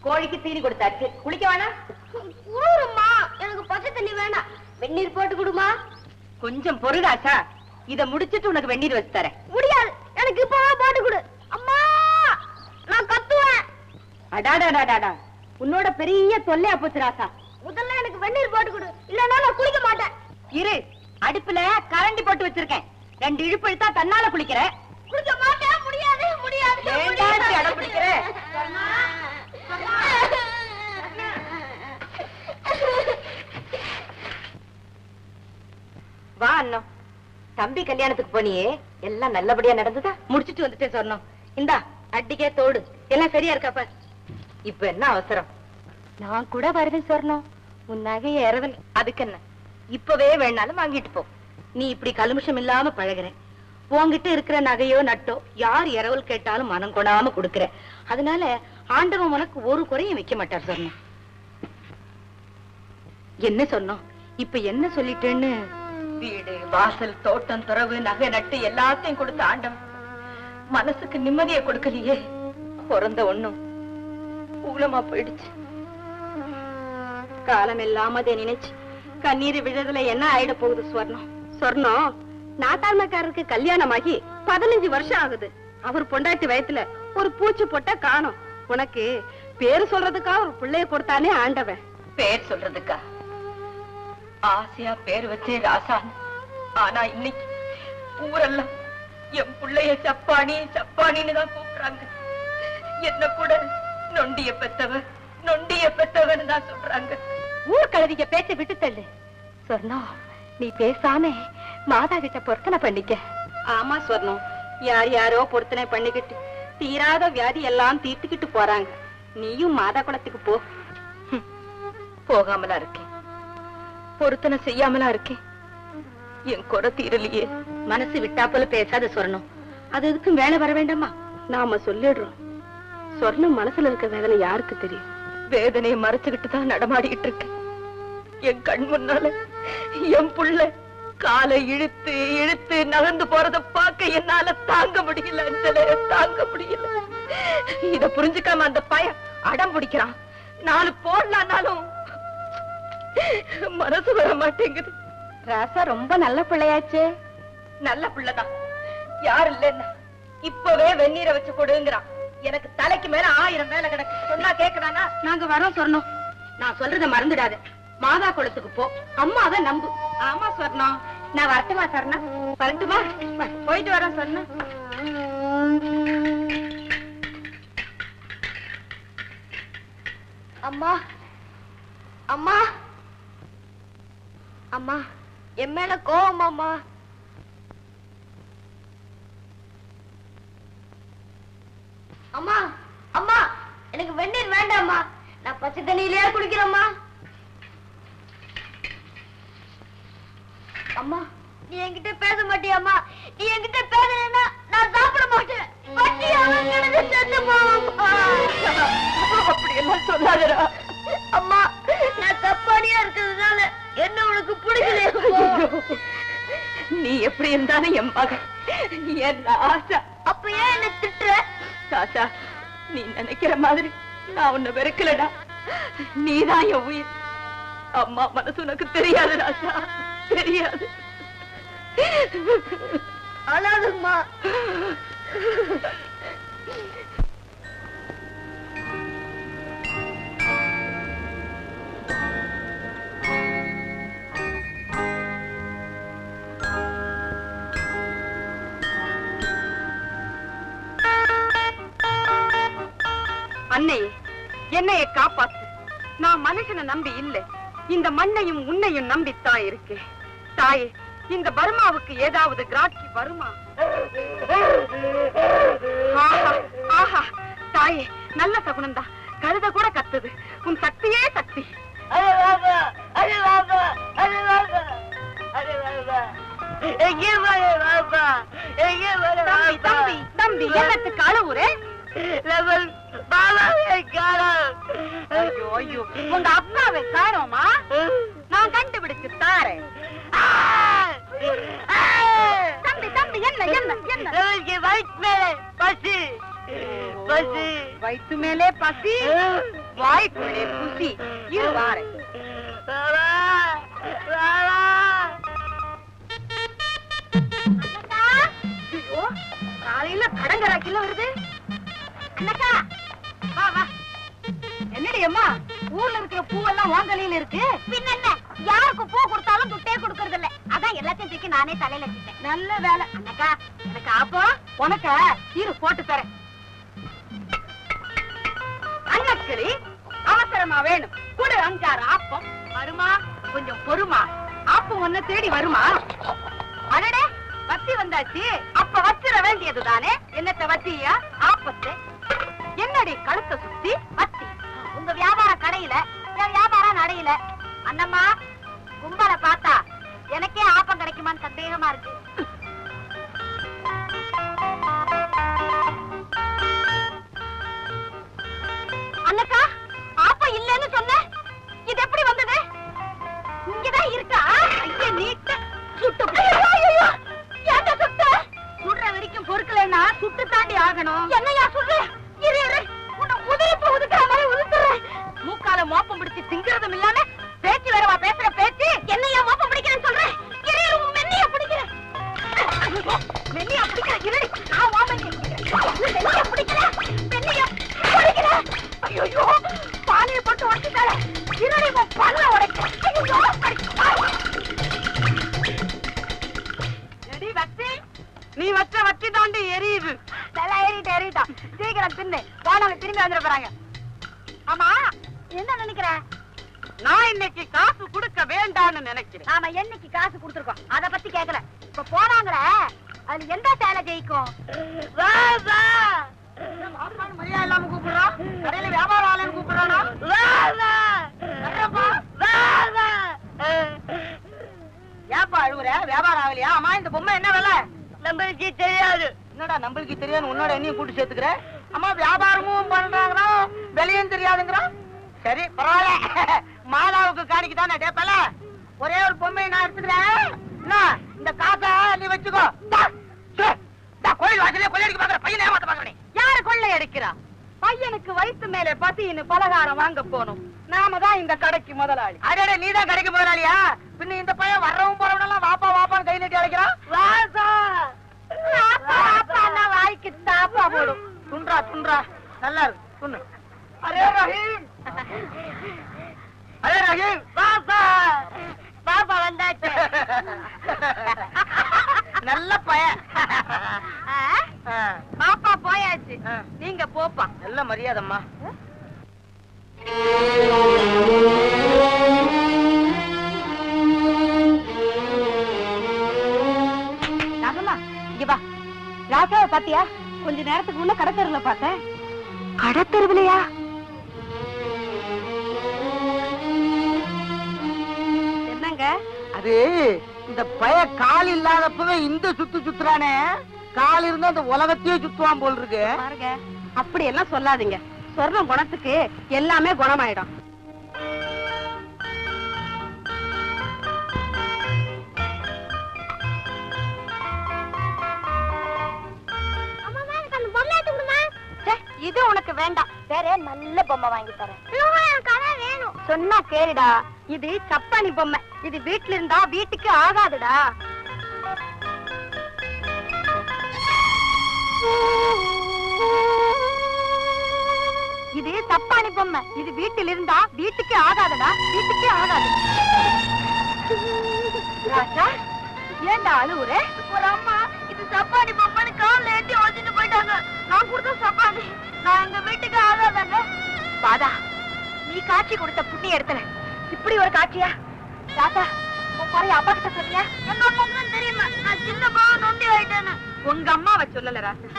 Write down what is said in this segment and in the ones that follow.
கோழிக்கு தீனி கொடுத்தாச்சு. குளிக்க வேணாம்? குளிருமா, எனக்கு பச்சை தண்ணி வேணாம். வெந்நீர் போட்டு கொடுமா. கொஞ்சம் பொருளாச்சா, இத முடிச்சிட்டு உனக்கு வெந்நீர் வச்சு தரேன். முடியாது, எனக்கு இப்பவா போட்டு கொடு. அம்மா, நான் கத்துவேன். அடாடாடாடா, உன்னோட பெரிய தொல்லையா போச்சு ராசா. முதல்ல எனக்கு வெந்நீர் போட்டு கொடு, இல்லன்னா நான் குளிக்க மாட்டேன். இரு, அடுப்புல கரண்டி போட்டு வச்சிருக்கேன். 2 இழுப்பு இழுத்தா தன்னால குளிக்கிற. குளிக்க மாட்டேன். முடியாது முடியாது. ஏன்டா அடம் பிடிக்கிற? வா அண்ணா. தம்பி கல்யாணத்துக்கு போனியே, எல்லாம் நல்லபடியா நடந்ததா? முடிச்சிட்டு வந்துட்டேன் சொன்னோம். இந்தா அடிக்கே தோடு, எல்லாம் சரியா இருக்காப்ப? இப்ப என்ன அவசரம்? நான் கூட வருவேன் சொன்னோம். உன் நகையை ஏறவன். அதுக்கு என்ன, இப்பவே வேணாலும் வாங்கிட்டு போ. நீ இப்படி கலுமிஷம் இல்லாம பழகுற. உன்கிட்ட இருக்கிற நகையோ நட்டோ யார் இரவல் கேட்டாலும் மனம் கொடாம கொடுக்கற. அதனால ஆண்டவன் உனக்கு ஒரு குறையும் வைக்க மாட்டார் சொன்னோம். என்ன சொன்னோம்? இப்ப என்ன சொல்லிட்டேன்னு? வீடு வாசல் தோட்டம் துறவு நகை நட்டு எல்லாத்தையும் கொடுத்த ஆண்டவன் மனசுக்கு நிம்மதியை கொடுக்கலையே. பிறந்த ஒண்ணும் ஊலமா போயிடுச்சு. காலம் இல்லாம அதை நினைச்சு கண்ணீர் விழுதுல என்ன ஆயிட போகுது ஸ்வர்ணம்? சொர்ணம், நாட்டாண்மைக்காரருக்கு கல்யாணமாகி 15 வருஷம் ஆகுது. அவர் பொண்டாட்டி வயத்துல ஒரு பூச்சி போட்ட காணும். உனக்கு பேரு சொல்றதுக்கா ஒரு பிள்ளைய கொடுத்தானே ஆண்டவன். பேர் சொல்றதுக்கா ஆசையா பேர் வச்சே ராசான். ஆனா இன்னைக்கு ஊரெல்லாம் என் பிள்ளைய சப்பானி சப்பானின்னு தான் கூப்பிடுறாங்க. என்ன கூட நொண்டிய பெத்தவ நொண்டிய பெத்தவன்னு தான் சொல்றாங்க. ஊர் கழுதிக்க பேச்ச விட்டு தள்ளு. சொர்ணம், நீ பேசாம மாதா கிட்ட பொருத்தனை பண்ணிக்க. ஆமா சொர்ணம், யார் யாரோ பொருத்தனை பண்ணிக்கிட்டு தீராத வியாதி எல்லாம் தீர்த்துக்கிட்டு போறாங்க. நீயும் மாதா குளத்துக்கு போ. போகாமலா இருக்கேன், பொருத்தனை செய்யாமலா இருக்கேன். என் குறை தீரலையே. மனசு விட்டா போல பேசாத சொர்ணம். அது எதுக்கும் வேலை வர வேண்டாமா? நாம சொல்லிடுறோம். சொர்ணம் மனசுல இருக்க வேதனை யாருக்கு தெரியும்? வேதனையை மறைச்சுக்கிட்டு தான் நடமாடிக்கிட்டு இருக்கேன். என் கண் முன்னால என் புள்ள காலை இழுத்து இழுத்து நகர்ந்து போறத பார்க்க என்னால தாங்க முடியல. அஞ்சலே, தாங்க முடியல. இத புரிஞ்சுக்காம அந்த பையன் அடம் பிடிக்கிறான். 4 போடலான்னாலும் மனசு வர மாட்டேங்குது. ராசா ரொம்ப நல்ல பிள்ளையாச்சே. நல்ல பிள்ளைதான், யாரு இல்லைன்னா இப்பவே வெந்நீரை வச்சு கொடுங்கிறான். எனக்கு தலைக்கு மேல 1000 வேலை கிடக்கு. சொன்னா கேக்குறானா? நாங்க வரோம் சொன்னோம். நான் சொல்றத மறந்துடாத. மாதா குளத்துக்கு போ, அம்மாவை நம்பு. ஆமா சொர்ணம், நான் வரட்டுமா சொர்ணா? வரட்டுமா? போயிட்டு வரேன் சொர்ணா. அம்மா அம்மா அம்மா, என் மேல கோவம் அம்மா. அம்மா அம்மா, எனக்கு வெந்நீர் வேண்டாம்மா. நான் பச்சை தண்ணியிலேயே குளிக்கிறேம்மா. அம்மா, நீ என்கிட்ட பேச மாட்டியாம்மா? நீ என்கிட்ட பேசலன்னா நான் சாப்பிட மாட்டேன். அப்படி எல்லாம் சொல்லாதடா அம்மா. நான் தப்பானியா இருக்கிறதுனால என்ன உனக்கு பிடிக்கலையா? நீ எப்படி இருந்தாலும் என் மகன், என் ஆசா. அப்ப ஏன் என்ன திட்டுற? சாசா, நீ நினைக்கிற மாதிரி நான் உன்னை வெறுக்கலடா. நீதான் என் உயிர். அம்மா மனசு உனக்கு தெரியாது ராசா, தெரியாது. அழாதம்மா. அன்னையே, என்னைய காப்பாத்து. நான் மனுஷனை நம்பி இல்லை, இந்த மண்ணையும் உன்னையும் நம்பித்தான் இருக்கேன். தாயே, இந்த பர்மாவுக்கு ஏதாவது கிராட்சி வருமா? ஆஹா ஆஹா, தாயே நல்ல சகுனந்தா. கழுத கூட கத்துது. உன் சக்தியே சக்தி. தம்பி தம்பி, என்னத்துக்கு அழுவுறே? ஐயோ ஐயோ, உங்க அப்பாவை காணோமா? நான் கண்டுபிடிச்சு தாரேன். தம்பி தம்பி, என்ன என்ன என்ன? வயிற்று மேலே பசி, பசி. வயிற்று மேலே பசி? வாய்க்குள்ளே குசி இருவாரு. காலையில கடங்கராக்கில வருது. அண்ணக்கா வா வா. என்னடி அம்மா, ஊர்ல இருக்கிற பூவெல்லாம் வாங்கலையில இருக்கு. பின்ன என்ன, யாருக்கு பூ கொடுத்தாலும் துட்டே கொடுக்கறது இல்ல. அதான் எல்லாத்தையும் தூக்கி நானே தலையில வச்சுட்டேன். நல்ல வேலை. அண்ணக்கா, எனக்கு அப்போ உனக்க இரு போட்டு தரேன். அண்ணக்கிளி அவசரமா வேணும், கூட 5-6 ஆப்பம். வருமா, கொஞ்சம் பொறுமா, ஆப்பம் ஒன்ன தேடி வருமா. அடடே, வத்தி வந்தாச்சு, அப்ப வச்சிட வேண்டியதுதானே. என்னத்த வத்தியா, ஆப்பத்து. என்னடி கழுத்தை சுத்தி வத்தி? உங்க வியாபார கடையில என் வியாபாரம் நடையில. அண்ணம்மா, கும்பல பார்த்தா எனக்கே ஆப்பம் கிடைக்குமான்னு சந்தேகமா இருக்கு. அண்ணக்கா, ஆப்பம் இல்லன்னு சொன்ன, இது எப்படி வந்தது? இங்கதான் இருக்கா? ஐயா, நீட்ட சுட்டு ஏன்டா சுட்ட? சுடுற வரைக்கும் பொறுக்கலைன்னா சுட்டு தாண்டி ஆகணும். என்னையா சுடுற? இரு இரு, உன்னை உதிரிப்பு உதுக்கிற மாதிரி உதுத்துறேன். மூக்கால மோப்பம் பிடிச்சு திங்கிறதும் இல்லாம பேச்சு வேறவா பேசுற பேச்சு. என்னையா மோப்பம் பிடிக்கிறேன்னு சொல்றேன். இரு இரு, உன் மென்னிய பிடிக்கிறேன். மென்னியா பிடிக்கிற இருடி, நான் வாமங்க மென்னிய பிடிக்கிறேன், மென்னிய பிடிக்கிறேன். ஐயோ, பானையை போட்டு உடைச்சிட்டால. இருடி, உன் பல்ல உடைக்கிறேன். ஐயோ, எடி வச்சி, நீ வச்ச வச்சி தாண்டி எரியுது. நல்லா ஏறிட்டா, சீக்கிரம் தின்னு, போனவங்க திரும்பி வந்துட போறாங்க. ஆமா, என்ன நினைக்கிற? நான் இன்னைக்கு காசு கொடுக்க வேண்டாம்னு நினைக்கிறேன். நாம என்னைக்கு காசு கொடுத்துருக்கோம், அத பத்தி கேட்கல. இப்ப போனாங்களே, அது எந்த சேலை ஜெயிக்கும்? மரியாதை இல்லாம கூப்பிடுறோம், கடையில வியாபாரம் ஆளுன்னு கூப்பிடுறானா? ஏப்பா அழுவுற, வியாபாரம் ஆகலையா? அம்மா, இந்த பொம்மை என்ன விலை? நம்மளுக்கு தெரியாது. என்னடா நம்மளுக்கு தெரியாது, உன்னோட என்னையும் கூட்டு சேர்த்துக்கிற? அம்மா, வியாபாரமும் பண்றாங்கன்னா வெளியும் தெரியாதுங்கிறான். சரி, பரவாயில்ல, மாதாவுக்கு காணிக்குதானே டேப்பல. ஒரே ஒரு பொம்மையை நான் எடுத்துக்கிறேன். என்ன, இந்த காசை நீ வச்சுக்கோ. கோயில் வாசலே கொள்ளையடிக்க பாக்குற பையனை ஏமாத்த பாக்குற. யாரு கொள்ளை அடிக்கிறா? பையனுக்கு வயிற்று மேல பசின்னு பலகாரம் வாங்க போனோம். நாம தான் இந்த கடைக்கு முதலாளி. அடே, நீ தான் கடைக்கு முதலாளியா? பின்ன இந்த பையன் வர்றவன் போறவனெல்லாம் வாப்பா வாப்பான்னு கை நீட்டி அழைக்கிறான். வாய்க்கு தாப்பா போடும். துன்றா துன்றா, நல்லா இருக்கு, துண்ணு. அரே ரஹீம், அரே ரஹீம், பாப்பா பாப்பா வந்தாச்சு. நல்ல பையன். பாப்பா போயாச்சு, நீங்க போப்பா. நல்ல மரியாதைம்மா. இங்க வா. ராசாவை பாத்தியா? கொஞ்ச நேரத்துக்கு முன்ன கடத்தெருவுல பார்த்தேன். கடத்தெருவுலையா? என்னங்க அது? இந்த பய கால் இல்லாதப்பவே இந்த சுத்து சுத்துறானே, கால் இருந்தா அந்த உலகத்தையே சுத்துவான் போல் இருக்கு. பாருங்க, அப்படி எல்லாம் சொல்லாதீங்க. சொர்ணம் குணத்துக்கு எல்லாமே குணமாயிடும். இது உனக்கு வேண்டாம், வேற நல்ல பொம்மை வாங்கி தரேன். வேணும் சொன்னா கேளுடா. இது சப்பானி பொம்மை, இது வீட்டுல இருந்தா வீட்டுக்கு ஆகாதுடா. இது சப்பானி பொம்மை, இது வீட்டில் இருந்தா வீட்டுக்கு ஆகாதுடா, வீட்டுக்கு ஆகாது. ராஜா, ஏண்டா அழுவுற? ஒரு அம்மா இது சப்பானி பொம்மைன்னு கால்ல ஏத்தி ஓட்டிட்டு போயிட்டாங்க. நான் கொடுத்த சப்பானி நான் எங்க வீட்டுக்கு ஆகாதாங்க. பாதா, நீ காட்சி கொடுத்த புண்ணிய இடத்துல இப்படி ஒரு காட்சியா? ராஜா, உன் குறைய அப்பா கிட்ட சொல்லியா? எங்க அம்மாவுக்கு தெரியுமா நான் சின்ன பாவ நொண்டி ஆயிட்டேன்னு? உங்க அம்மாவை சொல்லல ராஜா,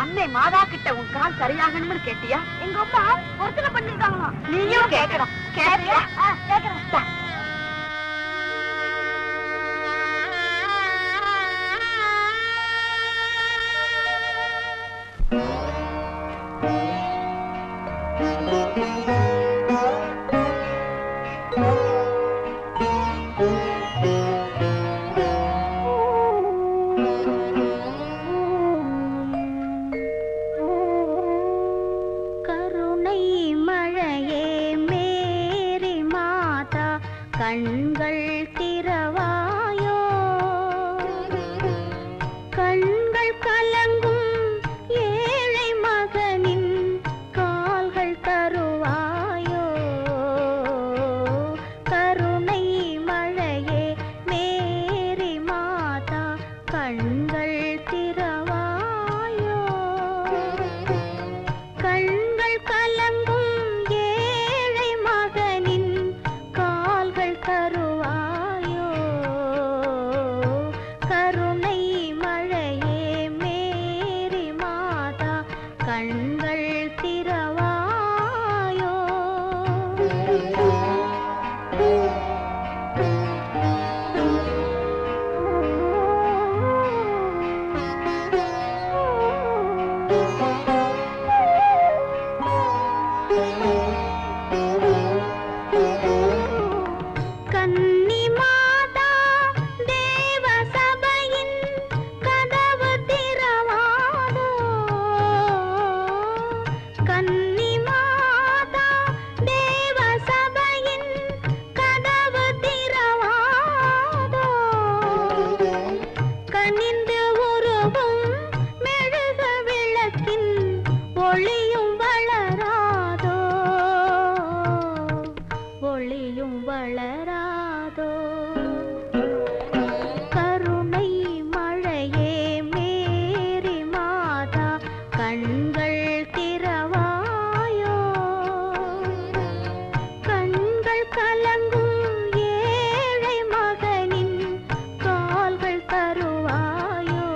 அன்னை மாதா கிட்ட உன் கால் சரியாகணும்னு கேட்டியா? எங்க அம்மா ஒருத்தனை பண்ணிருக்காங்களா? நீயும் கேட்கணும். கேட்கியா? கேட்கிறேன். கருணை மழைய கண்கள் திறவாயோ கண்கள் கலங்கும் ஏழை மகனின் கால்கள் தருவாயோ கருணை மழையே மேரி மாதா கண்கள் திறவாயோ கண்கள் கலங்கும் ஏழை மகனின் கால்கள் தருவாயோ கருணை மழையே மேரி மாதா கண்கள் திறவாயோ கன்னி மாதா தேவ சபையின் கதவு திறவாதோ கன்னி மாதா தேவ சபையின் கதவு திறவாதோ கனிந்து உருகும் மெழுகு விளக்கின் ஒளியும் வளராதோ ஒளியும் வளராதோ கருணை மழையே மேரி மாதா கண்கள் திறவாயோ கண்கள் கலங்கும் ஏழை மகனின் கால்கள் தருவாயோ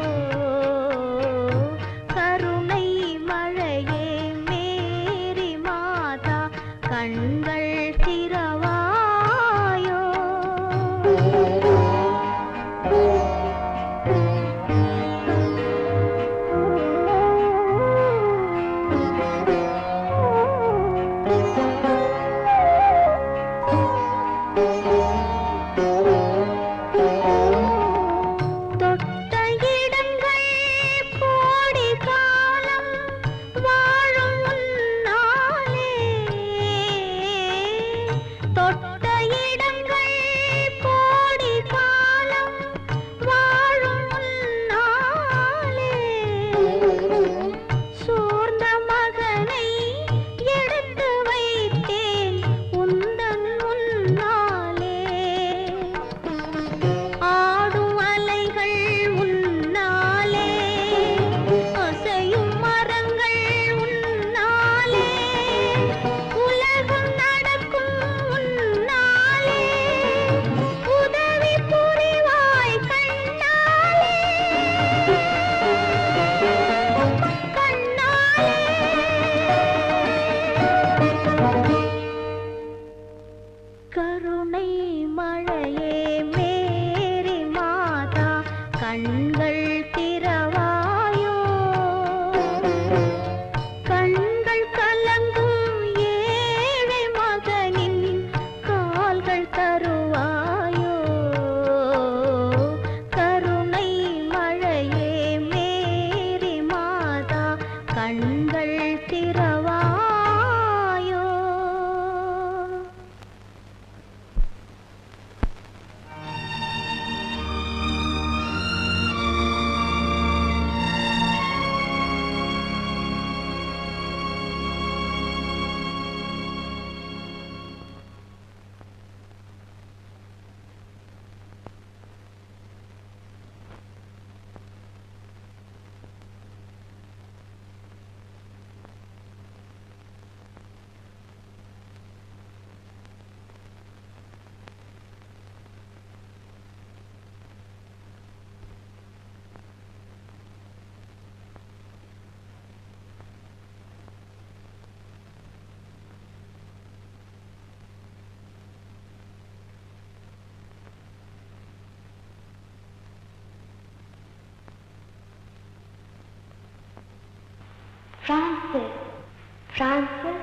கருணை மழையே மேரி மாதா கண்கள் திறவாயோ தொட்ட இடங்கள் கோடி காலம் வாழும் உன்னாலே தொட்ட இடங்கள் கோடி காலம் வாழும் உன்னாலே சோர்ந்த மகனை எடுத்து வைத்தேன் உந்தன் முன்னாலே ஆடும் அலைகள் உன்னாலே அசையும் மரங்கள் உன்னாலே உலகம் நடக்கும் உன்னாலே உதவி புரிவாய் கண்ணாலே கண்ணாலே கருணை மழையே மேரி மாதா கண்கள் திறவாயோ கண்கள் கலங்கும் ஏழை மகனின் கால்கள் தருவாயோ கருணை மழையே மேரி மாதா கண்கள் திறவாயோ Francis, Francis.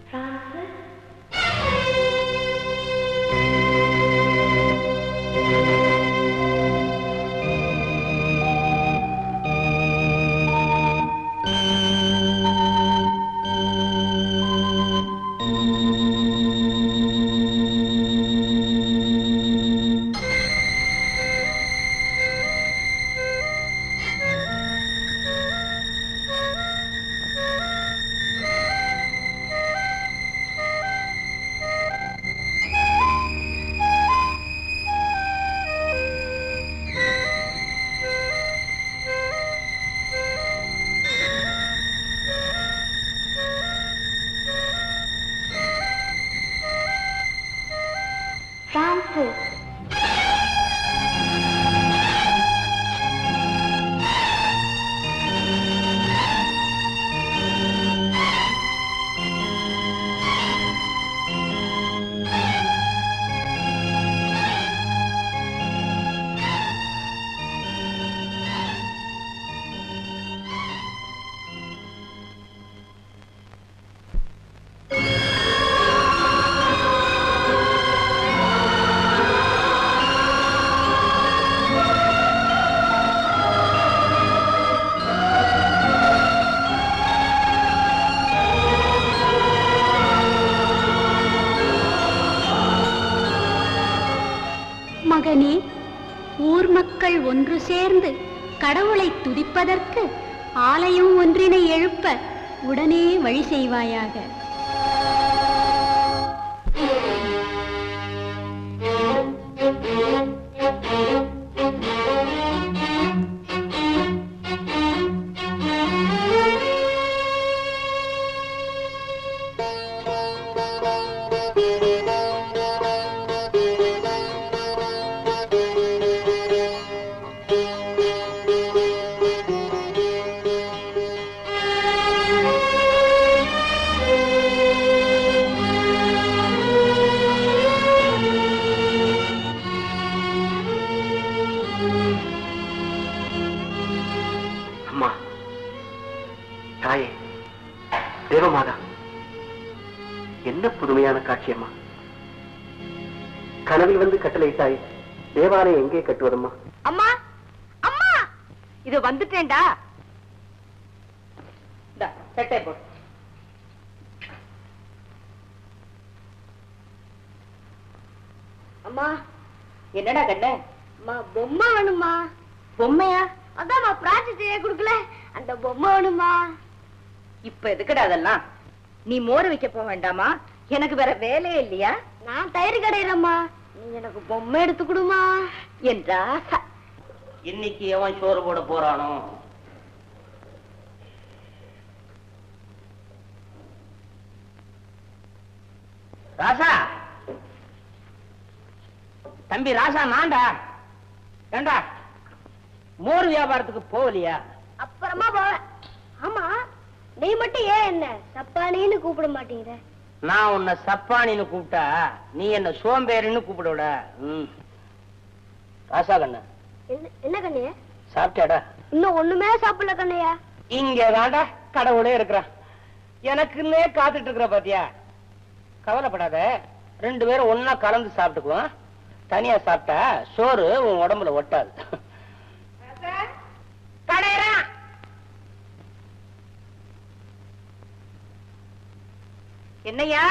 Francis. ஒன்று சேர்ந்து கடவுளை துதிப்பதற்கு ஆலயம் ஒன்றினை எழுப்ப உடனே வழி செய்வாயாக. என்ன புதுமையான காட்சியம்மா! கனவில் வந்து கட்டளையிட்டாய், தேவாலயம் எங்கே கட்டுவதம்மா? அம்மா அம்மா, இது வந்துட்டேன்டா. சட்டை போடு. அம்மா என்னடா கண்ண? அம்மா பொம்மை வேணுமா? பொம்மையா? அதான்மா பிராஜெக்ட் செய்ய கொடுக்கல, அந்த பொம்மை வேணுமா? இப்ப எதுக்குடா அதெல்லாம்? நீ மோர் வைக்க போக வேண்டாமா? எனக்கு வேற வேலையே இல்லையா? நான் தயிர் கடையிறம்மா, நீ எனக்கு பொம்மை எடுத்து கொடுமா என்றா. இன்னைக்கு எவன் சோறு போட போறானோ? ராசா, தம்பி ராசா, நான்டா. ஏண்டா மோர் வியாபாரத்துக்கு போகலையா? அப்புறமா போவேன். ஆமா, நீ மட்டும் ஏன் என்ன சப்பானின்னு கூப்பிட மாட்டேங்கிற? நான் உன்னை சப்பானின்னு கூப்பிட்டா நீ என்ன சோம்பேறின்னு கூப்பிடுவட. ராசா கண்ணு, என்ன கண்ணையா சாப்பிட்டாடா? இன்னும் ஒண்ணுமே சாப்பிடல கண்ணையா. இங்க தாண்டா கடவுளே இருக்கிறான், எனக்குன்னே காத்துட்டு இருக்கிற பாத்தியா. கவலைப்படாத, ரெண்டு பேரும் ஒன்னா கலந்து சாப்பிட்டுக்குவோம். தனியா சாப்பிட்டா சோறு உன் உடம்புல ஒட்டாது. என்னையா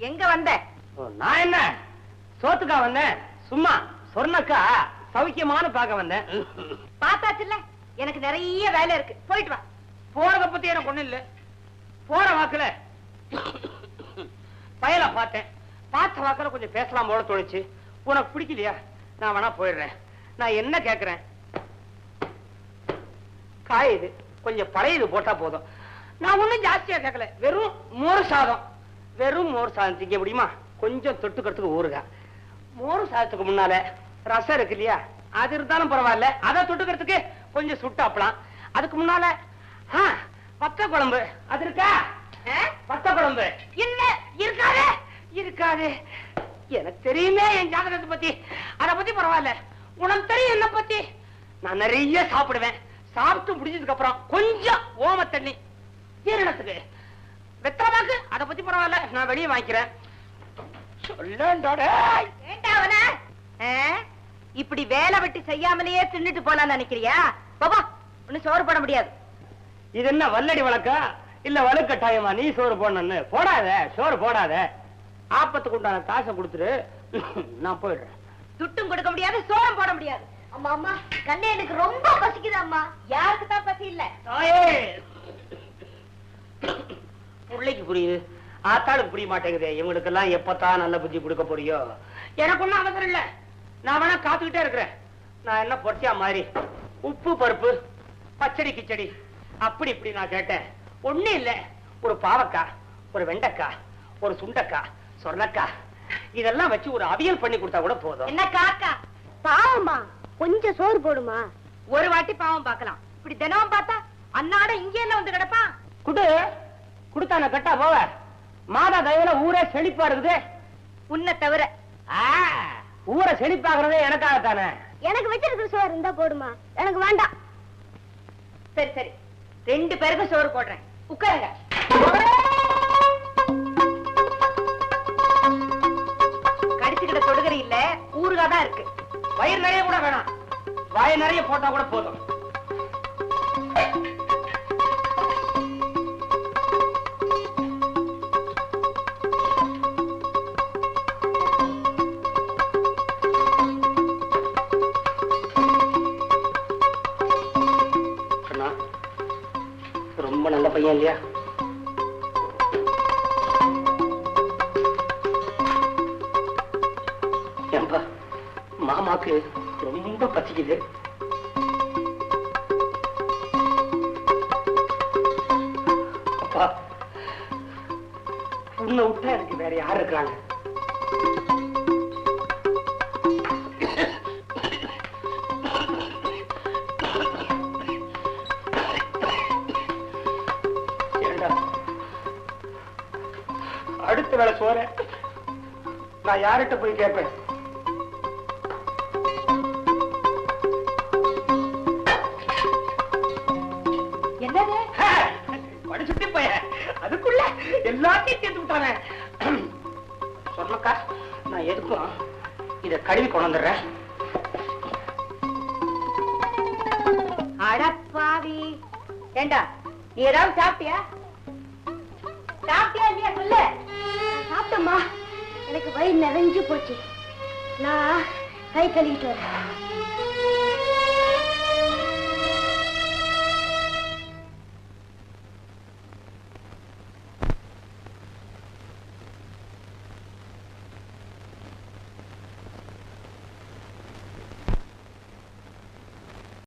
எங்க வந்த? நான் என்ன சோத்துக்கா வந்தேன், சும்மா சொர்ணக்கா சௌக்கியமான பார்க்க வந்தேன். பாத்தாச்சுல்ல, எனக்கு நிறைய வேலை இருக்கு, போயிட்டு வா. போறத பத்தி எனக்கு ஒண்ணு இல்ல. போற வாக்குல பயல பார்த்தேன், பார்த்த வாக்குல கொஞ்சம் பேசலாம் போல தோணுச்சு. உனக்கு பிடிக்கலையா? நான் வேணா போயிடுறேன். நான் என்ன கேக்குறேன், காயுது கொஞ்சம் பழையது போட்டா போதும். நான் ஒண்ணும் ஜாஸ்தியா கேட்கல, வெறும் மோர் சாதம். வெறும் மோர் சாதம் திங்க முடியுமா? கொஞ்சம் தொட்டுக்கிறதுக்கு ஊறுகாய். மோர் சாதத்துக்கு முன்னால ரசம் இருக்கு இல்லையா, அது இருந்தாலும் பரவாயில்ல. அதை தொட்டுக்கிறதுக்கு கொஞ்சம் சுட்டாப்பலாம். அதுக்கு முன்னால பத்த குழம்பு அது இருக்கா? பத்த குழம்பு இல்ல, இருக்காது இருக்காது. எனக்கு தெரியுமே என் ஜாதகத்தை பத்தி. அத பத்தி பரவாயில்ல, உனக்கு தெரியும் என்ன பத்தி. நான் நிறைய சாப்பிடுவேன். சாப்பிட்டு முடிஞ்சதுக்கு அப்புறம் கொஞ்சம் ஓம தண்ணி ஜீரணத்துக்கு. வெத்தலைக்கு அத பத்தி பரவாயில்ல, நான் வெளியே வாங்கிக்கிறேன். இப்படி வேலை வெட்டி செய்யாமலேயே தின்னுட்டு போலான்னு நினைக்கிறியா? பாபா, ஒன்னும் சோறு போட முடியாது. இது என்ன வல்லடி வழக்கா இல்ல வலுக்கட்டாயமா நீ சோறு போடணும்னு? போடாத, சோறு போடாத. ஆப்பத்துக்கு உண்டான காசை கொடுத்துரு, நான் போயிடுறேன். துட்டும் கொடுக்க முடியாது, சோறும் போட முடியாது. அம்மா அம்மா, கண்ணே எனக்கு ரொம்ப பசிக்குது அம்மா. யாருக்கு தான் பசி இல்ல? பிள்ளைக்கு புரியுது, ஆத்தாளுக்கு புரிய மாட்டேங்குது. இவங்களுக்கு எல்லாம் எப்பத்தான் நல்ல புத்தி கொடுக்க போறியோ? எனக்கு ஒண்ணும் அவசரம் இல்ல, நான் வேணா காத்துக்கிட்டே இருக்கிறேன். நான் என்ன பொறிச்சா மாதிரி உப்பு பருப்பு பச்சடி கிச்சடி அப்படி இப்படி நான் கேட்டேன். ஒண்ணு இல்ல, ஒரு பாவக்காய், ஒரு வெண்டைக்காய், ஒரு சுண்டக்காய், சொர்ணக்காய், இதெல்லாம் வச்சு ஒரு அவியல் பண்ணி கொடுத்தா கூட போதும். என்ன காக்கா பாவமா, கொஞ்சம் சோறு போடுமா. ஒரு வாட்டி பாவம் பார்க்கலாம், இப்படி தினமும் பார்த்தா அன்னாட இங்க என்ன வந்து கிடப்பான். குடு குடுத்தா நான் கட்டா போவ. மாதா தயவுல ஊரே செழிப்பா இருக்குது. உன்னை தவிர ஊரை செழிப்பாக்குறதே எனக்காகத்தானே. எனக்கு வச்சிருக்கிற சோறு இருந்தா போடுமா, எனக்கு வேண்டாம். சரி சரி, ரெண்டு பேருக்கும் சோறு போடுறேன், உட்காருங்க. கடிச்சுக்கிட்ட தொடுகறி இல்ல, ஊறுகாய் தான் இருக்கு. வயிறு நிறைய கூட வேணாம், வாய் நிறைய போட்டா கூட போதும். ரொம்ப நல்ல பையன் இல்லையா? ஏன்பா மாமாக்கு ரொம்ப பசிக்குது. அப்பா உன்னை விட்டா எனக்கு வேற யார் இருக்கிறாங்க? அடுத்த வேலை சோற நான் யார்கிட்ட போய் கேட்பேன்? என்னது படிச்சுட்டு போய அதுக்குள்ள எல்லாத்தையும் சேர்த்து விட்டானே. சொன்னக்கா நான் எதுக்கும் இத கழுவி கொண்டு வந்துடுறேன். அடப்பாவி, ஏண்டா நீ ஏதாவது சாப்பிட்டியா? சாப்பிட்டியா இல்லையா சொல்லு. சாப்பிட்டம்மா, எனக்கு வயிறு நிறைஞ்சு போச்சு. நான் கை கழுவிட்டு வரேன்.